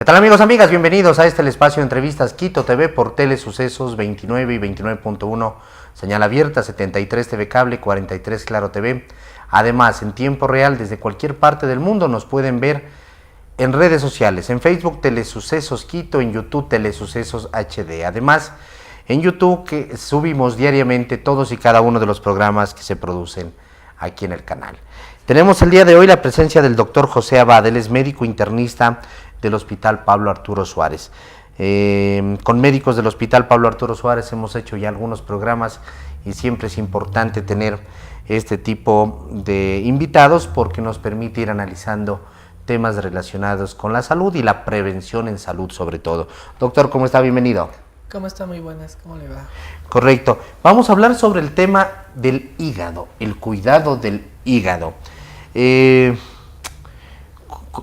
¿Qué tal, amigos, amigas? Bienvenidos a el espacio de entrevistas Quito TV por Telesucesos 29 y 29.1, señal abierta, 73 TV Cable, 43 Claro TV. Además, en tiempo real, desde cualquier parte del mundo nos pueden ver en redes sociales, en Facebook Telesucesos Quito, en YouTube Telesucesos HD. Además, en YouTube que subimos diariamente todos y cada uno de los programas que se producen aquí en el canal. Tenemos el día de hoy la presencia del doctor José Abad. Él es médico internista del Hospital Pablo Arturo Suárez. Con médicos del Hospital Pablo Arturo Suárez hemos hecho ya algunos programas y siempre es importante tener este tipo de invitados porque nos permite ir analizando temas relacionados con la salud y la prevención en salud sobre todo. Doctor, ¿cómo está? Bienvenido. ¿Cómo está? Muy buenas, ¿cómo le va? Correcto. Vamos a hablar sobre el tema del hígado, el cuidado del hígado.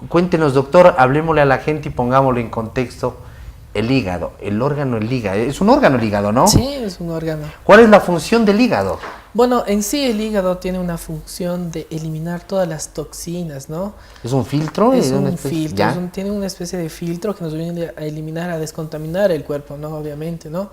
Cuéntenos, doctor, hablemosle a la gente y pongámoslo en contexto. El hígado, el hígado. Es un órgano el hígado, ¿no? Sí, es un órgano. ¿Cuál es la función del hígado? Bueno, en sí el hígado tiene una función de eliminar todas las toxinas, ¿no? ¿Es un filtro? Es un filtro, tiene una especie de filtro que nos viene a eliminar, a descontaminar el cuerpo, ¿no? Obviamente, ¿no?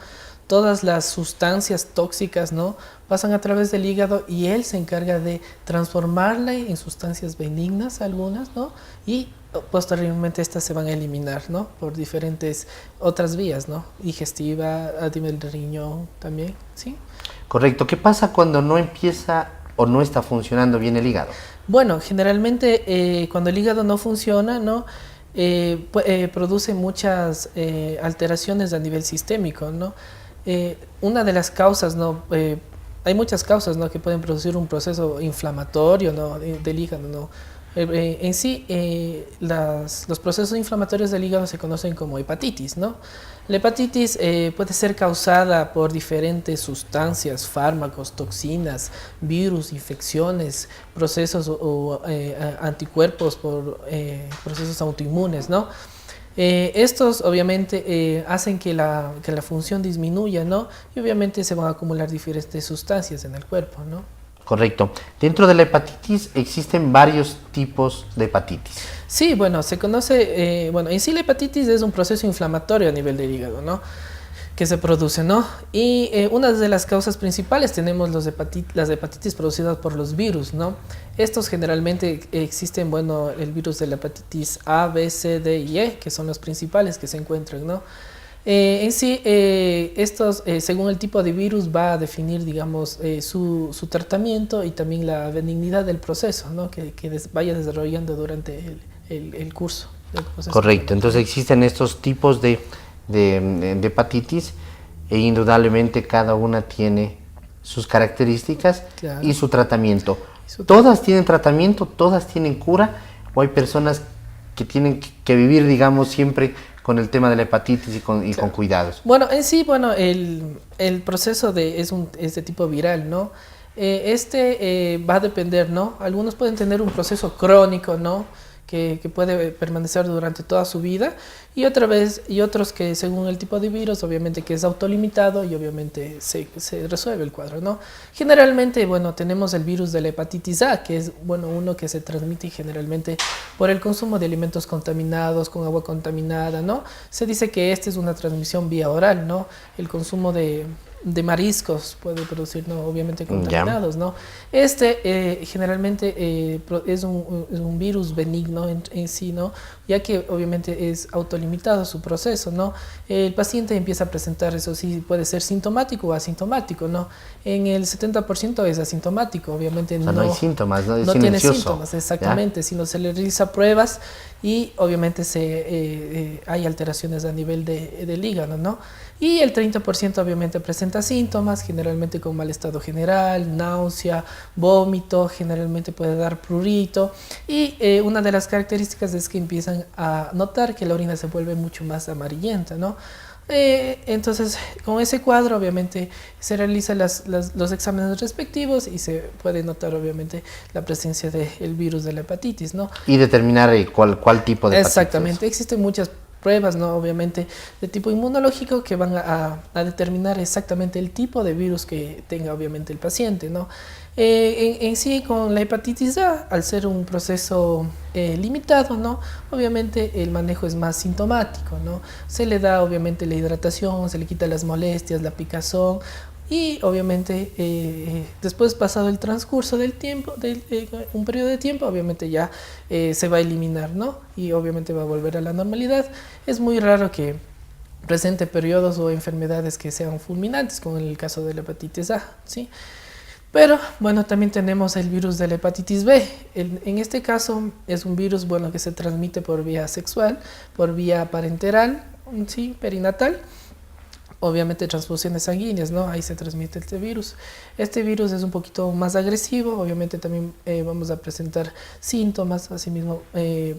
Todas las sustancias tóxicas, ¿no? Pasan a través del hígado y él se encarga de transformarla en sustancias benignas, algunas, ¿no? Y posteriormente estas se van a eliminar, ¿no? Por diferentes otras vías, ¿no? Digestiva, a nivel de riñón también, ¿sí? Correcto. ¿Qué pasa cuando no empieza o no está funcionando bien el hígado? Bueno, generalmente cuando el hígado no funciona, ¿no? Produce muchas alteraciones a nivel sistémico, ¿no? Una de las causas, ¿no? Hay muchas causas, ¿no? Que pueden producir un proceso inflamatorio, ¿no? Del hígado, ¿no? En sí, los procesos inflamatorios del hígado se conocen como hepatitis, ¿no? La hepatitis puede ser causada por diferentes sustancias, fármacos, toxinas, virus, infecciones, procesos o anticuerpos por procesos autoinmunes, ¿no? Estos obviamente hacen que la función disminuya, ¿no? Y obviamente se van a acumular diferentes sustancias en el cuerpo, ¿no? Correcto. Dentro de la hepatitis existen varios tipos de hepatitis. Sí, bueno, se conoce, bueno, en sí la hepatitis es un proceso inflamatorio a nivel del hígado, ¿no? Que se produce, ¿no? Y una de las causas principales tenemos las hepatitis producidas por los virus, ¿no? Estos generalmente existen, bueno, el virus de la hepatitis A, B, C, D y E, que son los principales que se encuentran, ¿no? En sí, estos, según el tipo de virus, va a definir, digamos, su tratamiento y también la benignidad del proceso, ¿no? Que vaya desarrollando durante el curso del proceso. Correcto. Entonces existen estos tipos de hepatitis e indudablemente cada una tiene sus características, claro, y su tratamiento. ¿Todas tienen tratamiento? ¿Todas tienen cura? ¿O hay personas que tienen que vivir, digamos, siempre con el tema de la hepatitis y con cuidados? Bueno, en sí, bueno, el proceso es de tipo viral, ¿no? Va a depender, ¿no? Algunos pueden tener un proceso crónico, ¿no? Que puede permanecer durante toda su vida y otros que según el tipo de virus obviamente que es autolimitado y obviamente se resuelve el cuadro, ¿no? Generalmente, bueno, tenemos el virus de la hepatitis A, que es, bueno, uno que se transmite generalmente por el consumo de alimentos contaminados, con agua contaminada, ¿no? Se dice que esta es una transmisión vía oral, ¿no? El consumo de mariscos puede producir, ¿no? Obviamente contaminados, ¿no? Generalmente es un virus benigno en sí, ¿no? Ya que obviamente es autolimitado su proceso, ¿no? El paciente empieza a presentar, eso sí, puede ser sintomático o asintomático, ¿no? En el 70% es asintomático, obviamente, o sea, no hay síntomas, no tiene síntomas, exactamente, ¿ya? Sino se le realiza pruebas y obviamente hay alteraciones a nivel del hígado, ¿no? Y el 30% obviamente presenta síntomas, generalmente con mal estado general, náusea, vómito, generalmente puede dar prurito y una de las características es que empiezan a notar que la orina se vuelve mucho más amarillenta, ¿no? Entonces, con ese cuadro obviamente se realizan los exámenes respectivos y se puede notar obviamente la presencia del virus de la hepatitis, ¿no? Y determinar cuál tipo de hepatitis. Exactamente, existen muchas pruebas, ¿no? Obviamente de tipo inmunológico que van a determinar exactamente el tipo de virus que tenga obviamente el paciente, ¿no? En sí, con la hepatitis A, al ser un proceso limitado, ¿no? Obviamente el manejo es más sintomático, ¿no? Se le da obviamente la hidratación, se le quita las molestias, la picazón y obviamente después pasado el transcurso del tiempo, un periodo de tiempo, obviamente ya se va a eliminar, ¿no? Y obviamente va a volver a la normalidad. Es muy raro que presente periodos o enfermedades que sean fulminantes, como en el caso de la hepatitis A, ¿sí? Pero bueno, también tenemos el virus de la hepatitis B. En este caso es un virus, bueno, que se transmite por vía sexual, por vía parenteral, sí, perinatal. Obviamente transfusiones sanguíneas, ¿no? Ahí se transmite este virus. Este virus es un poquito más agresivo, obviamente también vamos a presentar síntomas, asimismo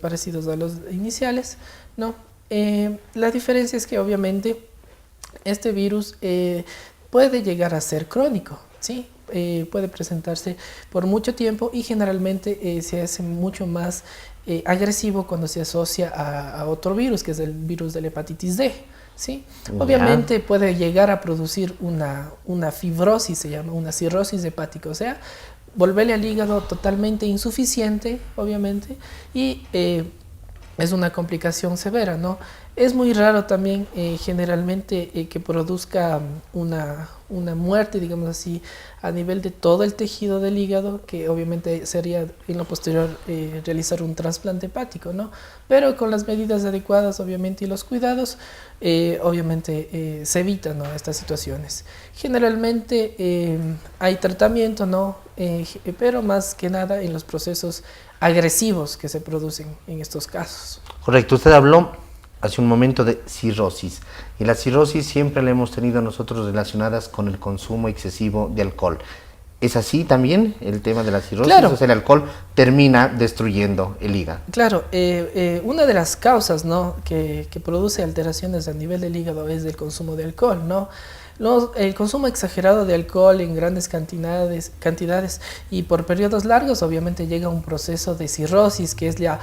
parecidos a los iniciales, ¿no? La diferencia es que obviamente este virus puede llegar a ser crónico, ¿sí? Puede presentarse por mucho tiempo y generalmente se hace mucho más agresivo cuando se asocia a otro virus, que es el virus de la hepatitis D, ¿sí? Obviamente puede llegar a producir una fibrosis, se llama una cirrosis hepática, o sea, volverle al hígado totalmente insuficiente, obviamente, y es una complicación severa, ¿no? Es muy raro también generalmente que produzca una muerte, digamos así, a nivel de todo el tejido del hígado, que obviamente sería en lo posterior realizar un trasplante hepático, ¿no? Pero con las medidas adecuadas, obviamente, y los cuidados, obviamente se evitan, ¿no?, estas situaciones. Generalmente hay tratamiento, ¿no? Pero más que nada en los procesos agresivos que se producen en estos casos. Correcto, usted habló hace un momento de cirrosis, y la cirrosis siempre la hemos tenido nosotros relacionadas con el consumo excesivo de alcohol. ¿Es así también el tema de la cirrosis? Claro. O sea, el alcohol termina destruyendo el hígado. Claro, una de las causas, ¿no?, que produce alteraciones a nivel del hígado es el consumo de alcohol, ¿no? El consumo exagerado de alcohol en grandes cantidades y por periodos largos obviamente llega a un proceso de cirrosis, que es ya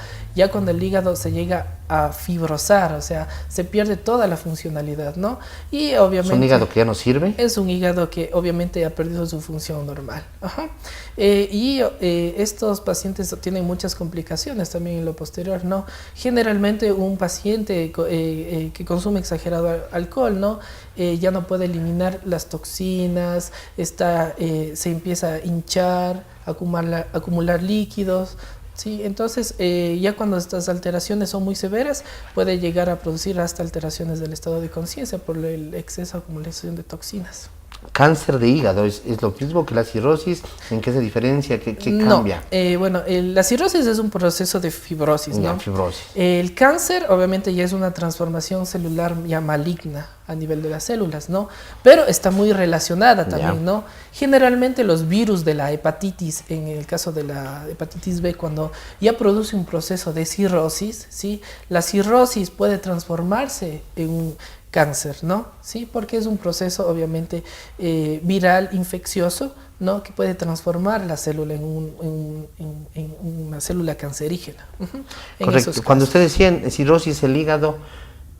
cuando el hígado se llega a fibrosar, o sea, se pierde toda la funcionalidad, ¿no? Y obviamente... ¿Es un hígado que ya no sirve? Es un hígado que obviamente ha perdido su función normal. Ajá. Estos pacientes tienen muchas complicaciones también en lo posterior, ¿no? Generalmente un paciente que consume exagerado alcohol, ¿no?, ya no puede eliminar las toxinas, se empieza a hinchar, acumular líquidos, ¿sí? Entonces, ya cuando estas alteraciones son muy severas, puede llegar a producir hasta alteraciones del estado de conciencia por el exceso de acumulación de toxinas. ¿Cáncer de hígado es lo mismo que la cirrosis? ¿En qué se diferencia? ¿Qué cambia? Bueno, la cirrosis es un proceso de fibrosis, ¿no? Fibrosis. El cáncer obviamente ya es una transformación celular ya maligna a nivel de las células, ¿no? Pero está muy relacionada también, ¿no? Generalmente los virus de la hepatitis, en el caso de la hepatitis B, cuando ya produce un proceso de cirrosis, ¿sí?, la cirrosis puede transformarse en un cáncer, ¿no? Sí, porque es un proceso obviamente viral, infeccioso, ¿no?, que puede transformar la célula en una célula cancerígena. Correcto. Cuando usted decía en cirrosis, el hígado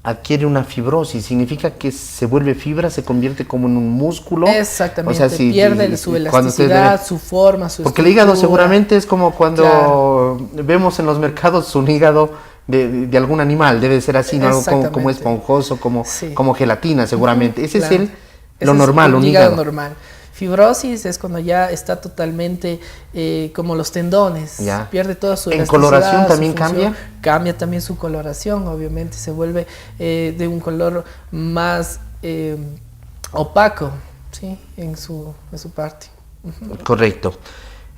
adquiere una fibrosis, ¿significa que se vuelve fibra, se convierte como en un músculo? Exactamente, o sea, pierde su elasticidad, su forma, su porque el hígado seguramente es como cuando vemos en los mercados un hígado de algún animal, debe ser así, ¿no? Algo como esponjoso, como gelatina seguramente. Ese es lo normal, un hígado normal. Fibrosis es cuando ya está totalmente como los tendones, pierde toda su elasticidad. ¿En coloración también cambia? Cambia también su coloración, obviamente, se vuelve de un color más opaco, ¿sí?, en su parte. Correcto.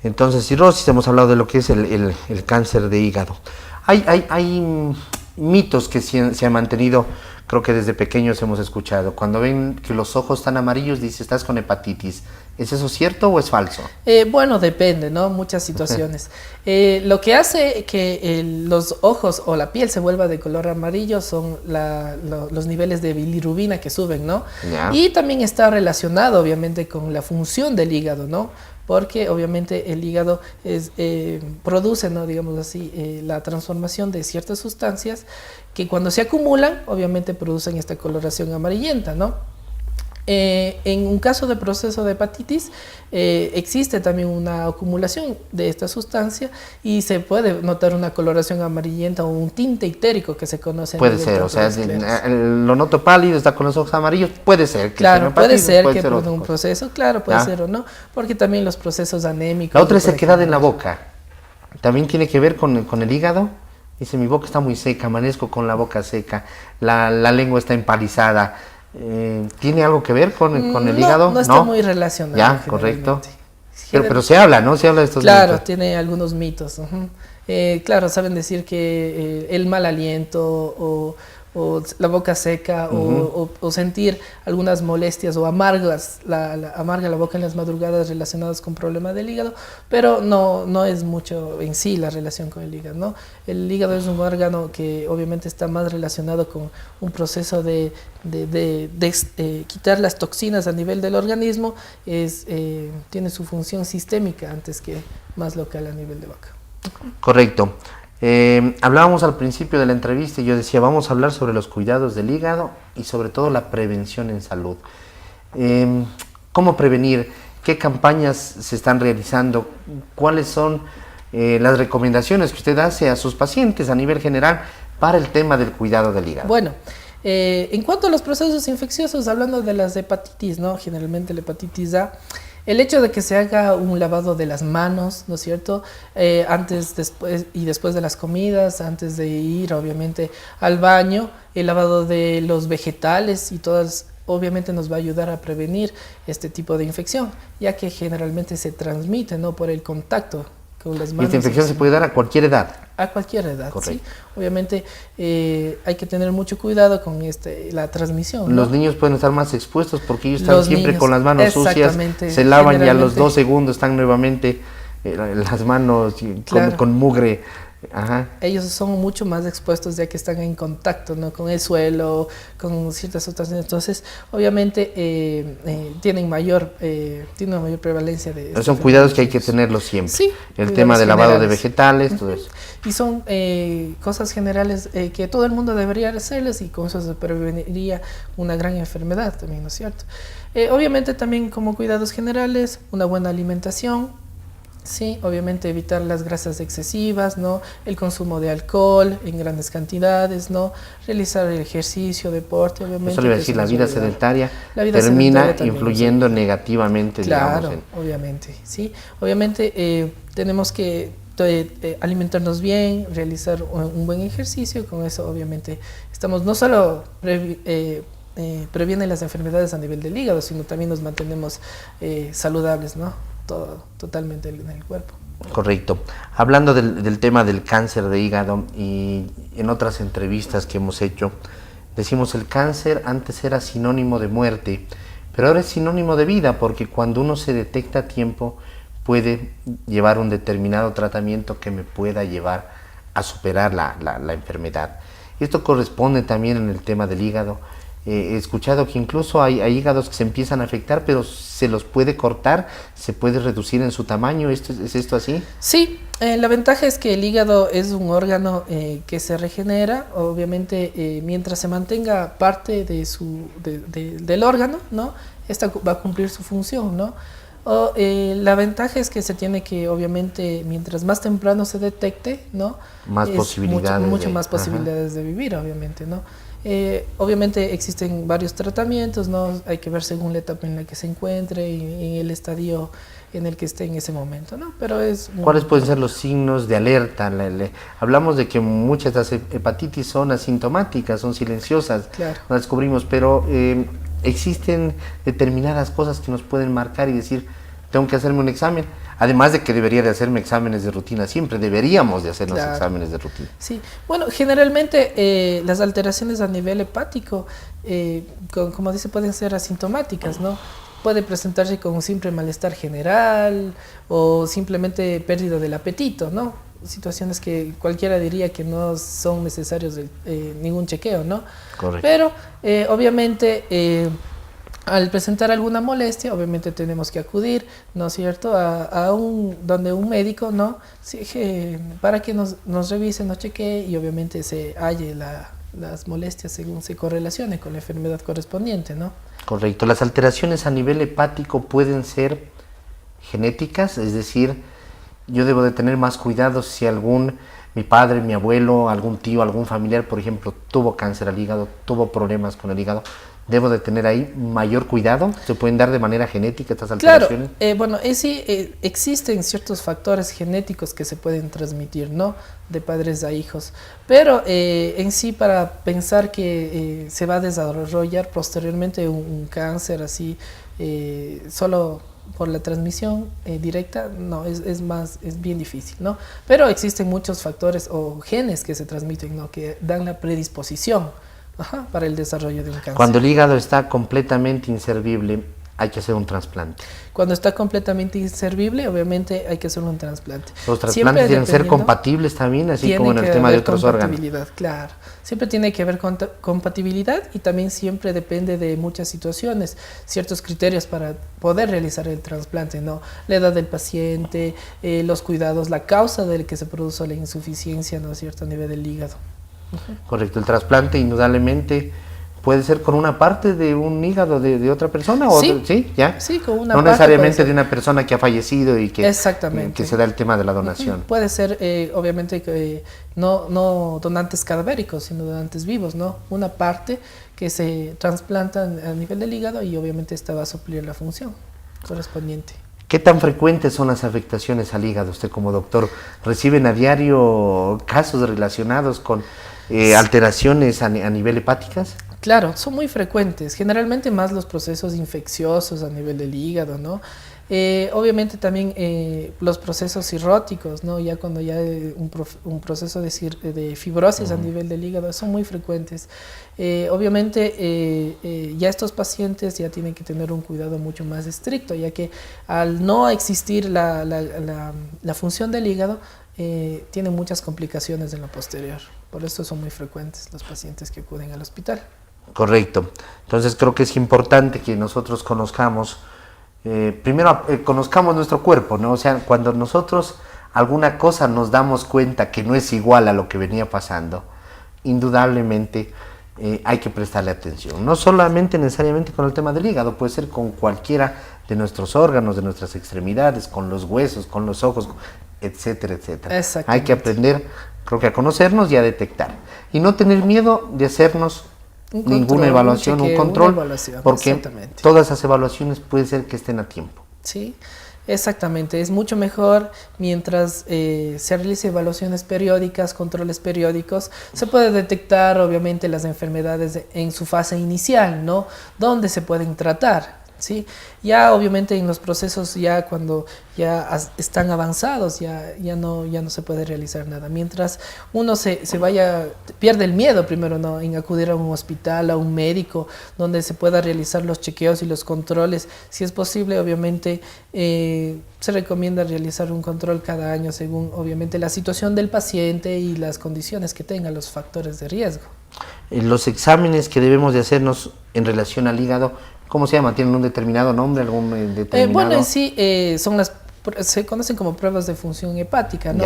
Entonces, cirrosis, hemos hablado de lo que es el cáncer de hígado. Hay mitos que se han mantenido, creo que desde pequeños hemos escuchado. Cuando ven que los ojos están amarillos, dice, estás con hepatitis. ¿Es eso cierto o es falso? Bueno, depende, ¿no? Muchas situaciones. Lo que hace que los ojos o la piel se vuelva de color amarillo son los niveles de bilirrubina que suben, ¿no? Y también está relacionado, obviamente, con la función del hígado, ¿no? Porque obviamente el hígado produce, ¿no?, digamos así, la transformación de ciertas sustancias que cuando se acumulan, obviamente producen esta coloración amarillenta, ¿no? En un caso de proceso de hepatitis, existe también una acumulación de esta sustancia y se puede notar una coloración amarillenta o un tinte ictérico que se conoce. Puede ser, o sea, lo noto pálido, está con los ojos amarillos, puede ser. Claro, puede ser que por un proceso, claro, puede ser o no, porque también los procesos anémicos. La otra es sequedad en la boca, también tiene que ver con el hígado. Dice, mi boca está muy seca, amanezco con la boca seca, la lengua está empalizada. ¿Tiene algo que ver con el hígado? No está muy relacionado. Ya, correcto. Pero se habla, ¿no? Se habla de estos mitos. Claro, tiene algunos mitos. Claro, saben decir que el mal aliento o la boca seca o sentir algunas molestias o amargas, amarga la boca en las madrugadas relacionadas con problemas del hígado, pero no es mucho en sí la relación con el hígado, ¿no? El hígado es un órgano que obviamente está más relacionado con un proceso de quitar las toxinas a nivel del organismo, tiene su función sistémica antes que más local a nivel de boca. Correcto. Hablábamos al principio de la entrevista y yo decía, vamos a hablar sobre los cuidados del hígado y sobre todo la prevención en salud. ¿Cómo prevenir? ¿Qué campañas se están realizando? ¿Cuáles son las recomendaciones que usted hace a sus pacientes a nivel general para el tema del cuidado del hígado? Bueno, en cuanto a los procesos infecciosos, hablando de las hepatitis, ¿no? Generalmente la hepatitis A, el hecho de que se haga un lavado de las manos, ¿no es cierto? Antes, después y después de las comidas, antes de ir obviamente al baño, el lavado de los vegetales y todas, obviamente nos va a ayudar a prevenir este tipo de infección, ya que generalmente se transmite, ¿no? Por el contacto con las manos. ¿Y esta infección se puede dar a cualquier edad? A cualquier edad, correcto. Sí. Obviamente hay que tener mucho cuidado con la transmisión, ¿no? Los niños pueden estar más expuestos porque ellos están siempre con las manos sucias, se lavan y a los 2 segundos están nuevamente las manos claro. con mugre. Ajá. Ellos son mucho más expuestos ya que están en contacto, ¿no? Con el suelo, con ciertas sustancias. Entonces, obviamente, tienen mayor prevalencia de... Son cuidados que hay que tenerlos siempre. Sí, el tema del lavado de vegetales, todo eso. Y son cosas generales que todo el mundo debería hacerles y con eso se preveniría una gran enfermedad también, ¿no es cierto? Obviamente también como cuidados generales, una buena alimentación. Sí, obviamente evitar las grasas excesivas, ¿no? El consumo de alcohol en grandes cantidades, ¿no? Realizar el ejercicio, deporte, obviamente. Eso le iba a decir, la vida sedentaria termina influyendo negativamente, claro, digamos. Obviamente, sí. Obviamente tenemos que alimentarnos bien, realizar un buen ejercicio, con eso obviamente estamos no solo previene las enfermedades a nivel del hígado, sino también nos mantenemos saludables, ¿no? Totalmente en el cuerpo. Correcto. Hablando del tema del cáncer de hígado y en otras entrevistas que hemos hecho, decimos el cáncer antes era sinónimo de muerte, pero ahora es sinónimo de vida porque cuando uno se detecta a tiempo puede llevar un determinado tratamiento que me pueda llevar a superar la enfermedad. Esto corresponde también en el tema del hígado. He escuchado que incluso hay hígados que se empiezan a afectar, pero se los puede cortar, se puede reducir en su tamaño. ¿Es esto así? Sí, la ventaja es que el hígado es un órgano que se regenera, obviamente mientras se mantenga parte del órgano, ¿no? Esta va a cumplir su función, ¿no? La ventaja es que se tiene que, obviamente, mientras más temprano se detecte, ¿no? Más posibilidades. Mucho más posibilidades de vivir, obviamente, ¿no? Obviamente existen varios tratamientos, ¿no? Hay que ver según la etapa en la que se encuentre y en el estadio en el que esté en ese momento, ¿no? Pero ¿cuáles pueden ser los signos de alerta? Hablamos de que muchas de las hepatitis son asintomáticas, son silenciosas, claro. No las descubrimos, pero existen determinadas cosas que nos pueden marcar y decir, tengo que hacerme un examen. Además de que debería de hacerme exámenes de rutina siempre, deberíamos de hacernos exámenes de rutina. Sí, bueno, generalmente las alteraciones a nivel hepático, como dice, pueden ser asintomáticas, ¿no? Puede presentarse con un simple malestar general o simplemente pérdida del apetito, ¿no? Situaciones que cualquiera diría que no son necesarios ningún chequeo, ¿no? Correcto. Pero obviamente... al presentar alguna molestia, obviamente tenemos que acudir, ¿no es cierto?, donde un médico, ¿no?, para que nos revise, nos chequee y obviamente se halle las molestias según se correlacione con la enfermedad correspondiente, ¿no? Correcto. Las alteraciones a nivel hepático pueden ser genéticas, es decir, yo debo de tener más cuidado si mi padre, mi abuelo, algún tío, algún familiar, por ejemplo, tuvo cáncer al hígado, tuvo problemas con el hígado. ¿Debo de tener ahí mayor cuidado? ¿Se pueden dar de manera genética estas alteraciones? Claro, bueno, sí, existen ciertos factores genéticos que se pueden transmitir, ¿no? De padres a hijos. Pero en sí, para pensar que se va a desarrollar posteriormente un cáncer así, solo por la transmisión directa, no, es bien difícil, ¿no? Pero existen muchos factores o genes que se transmiten, ¿no? Que dan la predisposición. Ajá, para el desarrollo de un cáncer. Cuando el hígado está completamente inservible, hay que hacer un trasplante. Cuando está completamente inservible, obviamente hay que hacer un trasplante. Los trasplantes tienen que ser compatibles también, así como en el tema de otros órganos. Claro. Siempre tiene que haber compatibilidad y también siempre depende de muchas situaciones, ciertos criterios para poder realizar el trasplante, ¿no? La edad del paciente, los cuidados, la causa del que se produce la insuficiencia, ¿no es cierto?, a nivel del hígado. Correcto, el trasplante indudablemente puede ser con una parte de un hígado de otra persona, o sí, ¿sí? ¿Ya? Sí, con una no parte necesariamente de una persona que ha fallecido y que se da el tema de la donación. Puede ser, obviamente, no donantes cadavéricos, sino donantes vivos, ¿no? Una parte que se trasplanta a nivel del hígado y obviamente esta va a suplir la función correspondiente. ¿Qué tan frecuentes son las afectaciones al hígado? Usted como doctor, ¿reciben a diario casos relacionados con alteraciones a nivel hepáticas? Claro, son muy frecuentes, generalmente más los procesos infecciosos a nivel del hígado, ¿no? Obviamente también los procesos cirróticos, ¿no? Ya cuando ya un proceso de fibrosis a nivel del hígado son muy frecuentes. Obviamente ya estos pacientes ya tienen que tener un cuidado mucho más estricto, ya que al no existir la función del hígado, tienen muchas complicaciones en lo posterior. Por eso son muy frecuentes los pacientes que acuden al hospital. Correcto. Entonces creo que es importante que nosotros conozcamos, primero conozcamos nuestro cuerpo, ¿no? O sea, cuando nosotros alguna cosa nos damos cuenta que no es igual a lo que venía pasando, indudablemente hay que prestarle atención. No solamente necesariamente con el tema del hígado, puede ser con cualquiera de nuestros órganos, de nuestras extremidades, con los huesos, con los ojos, etcétera, etcétera. Hay que aprender, creo que a conocernos y a detectar. Y no tener miedo de hacernos ninguna evaluación, un control, porque todas esas evaluaciones puede ser que estén a tiempo. Sí, exactamente. Es mucho mejor mientras se realice evaluaciones periódicas, controles periódicos, se puede detectar obviamente las enfermedades en su fase inicial, ¿no? Donde se pueden tratar. ¿Sí? Ya obviamente en los procesos, ya cuando ya están avanzados, ya no se puede realizar nada. Mientras uno pierde el miedo primero, ¿no? En acudir a un hospital, a un médico, donde se pueda realizar los chequeos y los controles. Si es posible, obviamente se recomienda realizar un control cada año según obviamente la situación del paciente y las condiciones que tenga, los factores de riesgo. Los exámenes que debemos de hacernos en relación al hígado, ¿cómo se llama? ¿Tienen un determinado nombre? ¿Algún determinado? Bueno, en sí se conocen como pruebas de función hepática, ¿no?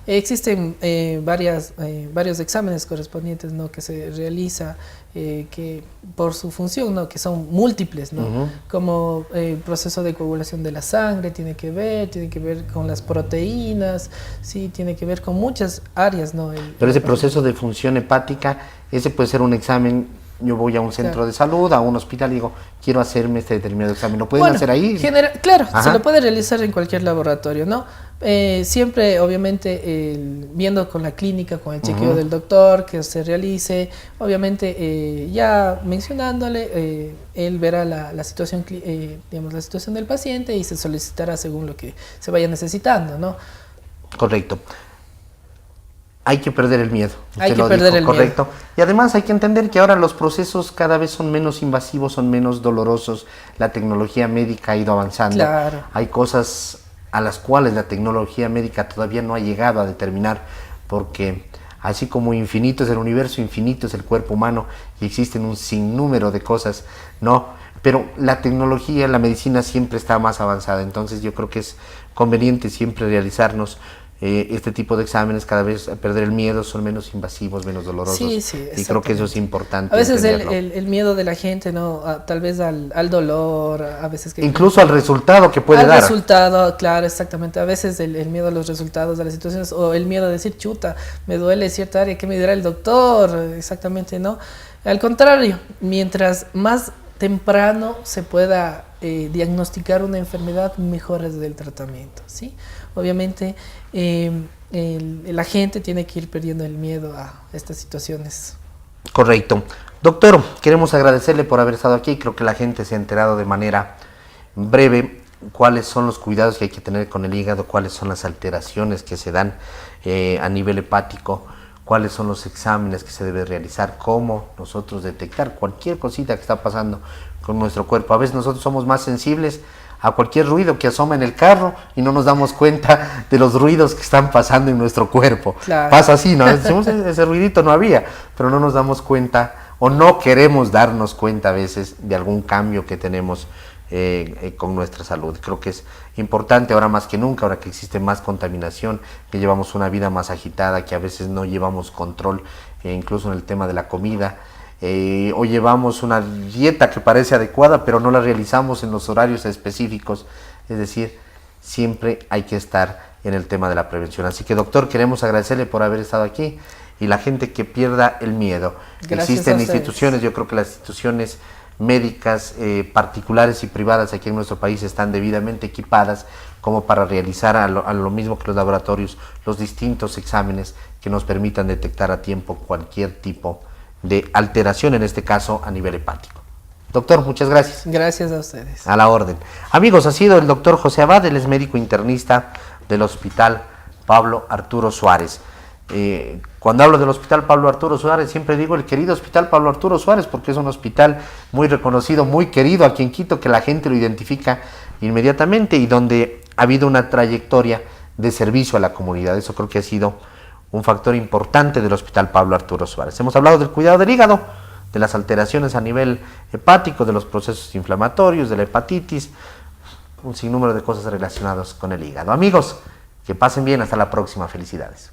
Existen varios exámenes correspondientes, ¿no? Que se realiza que por su función, ¿no? Que son múltiples, ¿no? Como el proceso de coagulación de la sangre tiene que ver con las proteínas, sí, tiene que ver con muchas áreas, ¿no? Pero ese proceso de función hepática, ese puede ser un examen. Yo voy a un centro de salud, a un hospital y digo, quiero hacerme este determinado examen. ¿Lo pueden hacer ahí? Claro, se lo puede realizar en cualquier laboratorio, ¿no? Siempre, obviamente, viendo con la clínica, con el chequeo del doctor, que se realice, obviamente, ya mencionándole, él verá la situación, digamos, la situación del paciente y se solicitará según lo que se vaya necesitando, ¿no? Correcto. Hay que perder el miedo. Hay que perder el correcto. miedo. Y además hay que entender que ahora los procesos cada vez son menos invasivos, son menos dolorosos. La tecnología médica ha ido avanzando. Claro. Hay cosas a las cuales la tecnología médica todavía no ha llegado a determinar, porque así como infinito es el universo, infinito es el cuerpo humano y existen un sinnúmero de cosas, ¿no? Pero la tecnología, la medicina siempre está más avanzada. Entonces yo creo que es conveniente siempre realizarnos este tipo de exámenes, cada vez perder el miedo, son menos invasivos, menos dolorosos. Sí, sí, y creo que eso es importante. A veces entenderlo. el miedo de la gente, ¿no? Tal vez al dolor, a veces que... Incluso al resultado que puede dar. Al resultado, claro, exactamente. A veces el miedo a los resultados de las situaciones, o el miedo a decir, chuta, me duele cierta área, ¿qué me dirá el doctor? Exactamente, ¿no? Al contrario, mientras más temprano se pueda diagnosticar una enfermedad, mejor es el tratamiento, ¿sí? Obviamente, la gente tiene que ir perdiendo el miedo a estas situaciones. Correcto. Doctor, queremos agradecerle por haber estado aquí. Creo que la gente se ha enterado de manera breve cuáles son los cuidados que hay que tener con el hígado, cuáles son las alteraciones que se dan a nivel hepático, cuáles son los exámenes que se debe realizar, cómo nosotros detectar cualquier cosita que está pasando con nuestro cuerpo. A veces nosotros somos más sensibles a cualquier ruido que asoma en el carro y no nos damos cuenta de los ruidos que están pasando en nuestro cuerpo. Claro. Pasa así, ¿no? Decimos, ese ruidito no había, pero no nos damos cuenta o no queremos darnos cuenta a veces de algún cambio que tenemos con nuestra salud. Creo que es importante ahora más que nunca, ahora que existe más contaminación, que llevamos una vida más agitada, que a veces no llevamos control, incluso en el tema de la comida, o llevamos una dieta que parece adecuada, pero no la realizamos en los horarios específicos. Es decir, siempre hay que estar en el tema de la prevención. Así que, doctor, queremos agradecerle por haber estado aquí y la gente que pierda el miedo. Gracias. Existen instituciones, yo creo que las instituciones médicas particulares y privadas aquí en nuestro país están debidamente equipadas como para realizar a lo mismo que los laboratorios los distintos exámenes que nos permitan detectar a tiempo cualquier tipo de alteración, en este caso a nivel hepático. Doctor, muchas gracias. Gracias a ustedes. A la orden. Amigos, ha sido el doctor José Abad, él es médico internista del Hospital Pablo Arturo Suárez. Cuando hablo del Hospital Pablo Arturo Suárez, siempre digo el querido Hospital Pablo Arturo Suárez, porque es un hospital muy reconocido, muy querido aquí en Quito, que la gente lo identifica inmediatamente y donde ha habido una trayectoria de servicio a la comunidad. Eso creo que ha sido un factor importante del Hospital Pablo Arturo Suárez. Hemos hablado del cuidado del hígado, de las alteraciones a nivel hepático, de los procesos inflamatorios, de la hepatitis, un sinnúmero de cosas relacionadas con el hígado. Amigos, que pasen bien, hasta la próxima, felicidades.